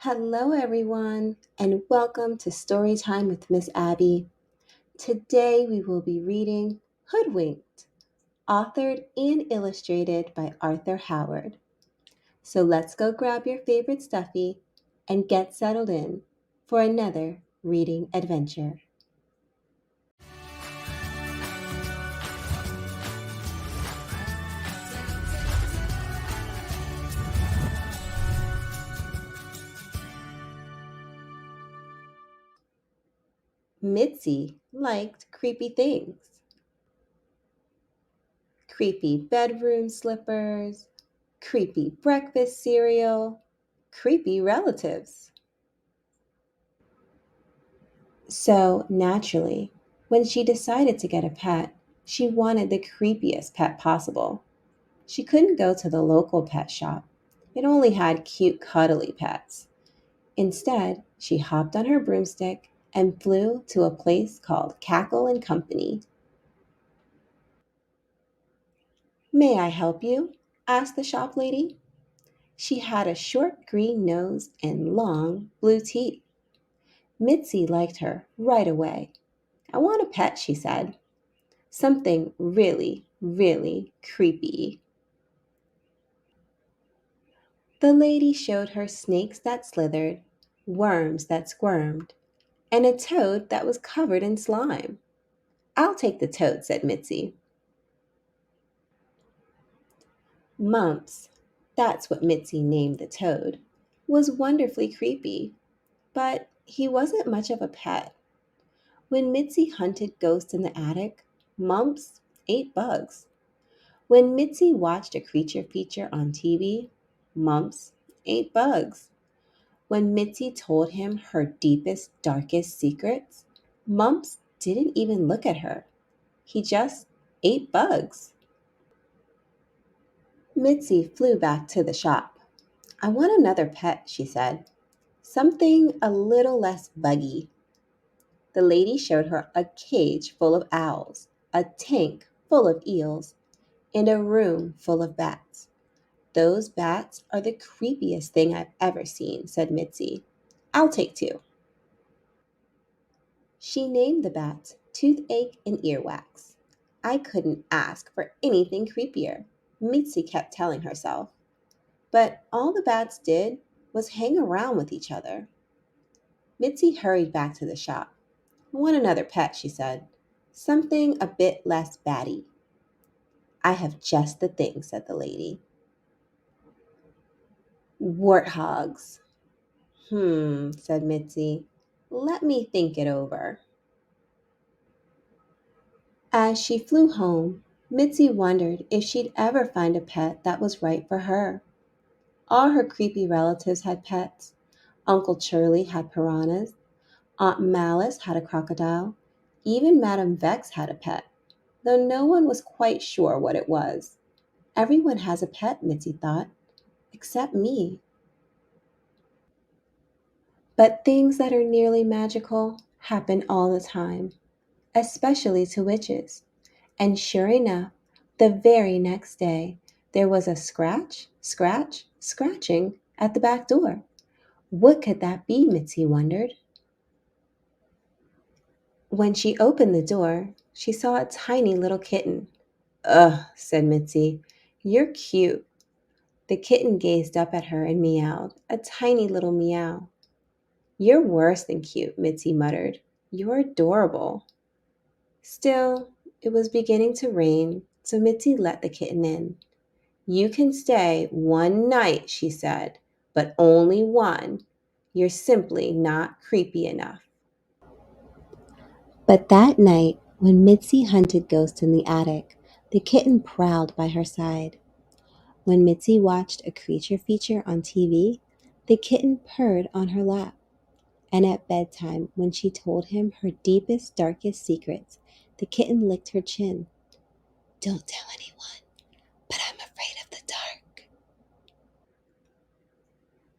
Hello, everyone, and welcome to Storytime with Miss Abby. Today we will be reading Hoodwinked, authored and illustrated by Arthur Howard. So let's go grab your favorite stuffy and get settled in for another reading adventure. Mitzi liked creepy things: creepy bedroom slippers, creepy breakfast cereal, creepy relatives. So, naturally, when she decided to get a pet, she wanted the creepiest pet possible. She couldn't go to the local pet shop. It only had cute, cuddly pets. Instead, she hopped on her broomstick and flew to a place called Cackle and Company. "May I help you?" asked the shop lady. She had a short green nose and long blue teeth. Mitzi liked her right away. "I want a pet," she said. "Something really, really creepy." The lady showed her snakes that slithered, worms that squirmed, and a toad that was covered in slime. "I'll take the toad," said Mitzi. Mumps, that's what Mitzi named the toad, was wonderfully creepy, but he wasn't much of a pet. When Mitzi hunted ghosts in the attic, Mumps ate bugs. When Mitzi watched a creature feature on TV, Mumps ate bugs. When Mitzi told him her deepest, darkest secrets, Mumps didn't even look at her. He just ate bugs. Mitzi flew back to the shop. "I want another pet," she said. "Something a little less buggy." The lady showed her a cage full of owls, a tank full of eels, and a room full of bats. "Those bats are the creepiest thing I've ever seen," said Mitzi. "I'll take two." She named the bats Toothache and Earwax. "I couldn't ask for anything creepier," Mitzi kept telling herself. But all the bats did was hang around with each other. Mitzi hurried back to the shop. "I want another pet," she said. "Something a bit less batty." "I have just the thing," said the lady. "Warthogs." Said Mitzi. "Let me think it over." As she flew home, Mitzi wondered if she'd ever find a pet that was right for her. All her creepy relatives had pets. Uncle Charlie had piranhas. Aunt Malice had a crocodile. Even Madame Vex had a pet, though no one was quite sure what it was. Everyone has a pet, Mitzi thought, except me. But things that are nearly magical happen all the time, especially to witches. And sure enough, the very next day, there was a scratch, scratch, scratching at the back door. What could that be, Mitzi wondered. When she opened the door, she saw a tiny little kitten. "Ugh," said Mitzi. "You're cute." The kitten gazed up at her and meowed, a tiny little meow. "You're worse than cute," Mitzi muttered. "You're adorable." Still, it was beginning to rain, so Mitzi let the kitten in. "You can stay one night," she said, "but only one. You're simply not creepy enough." But that night, when Mitzi hunted ghosts in the attic, the kitten prowled by her side. When Mitzi watched a creature feature on TV, the kitten purred on her lap. And at bedtime, when she told him her deepest, darkest secrets, the kitten licked her chin. "Don't tell anyone, but I'm afraid of the dark."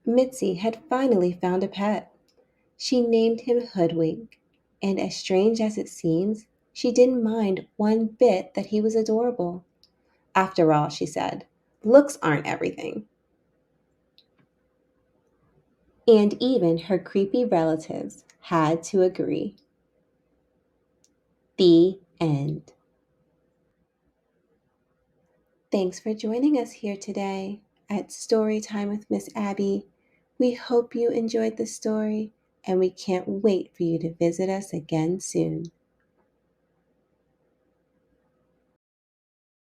Mitzi had finally found a pet. She named him Hoodwink, and as strange as it seems, she didn't mind one bit that he was adorable. "After all," she said, "looks aren't everything." And even her creepy relatives had to agree. The end. Thanks for joining us here today at Storytime with Miss Abby. We hope you enjoyed the story, and we can't wait for you to visit us again soon.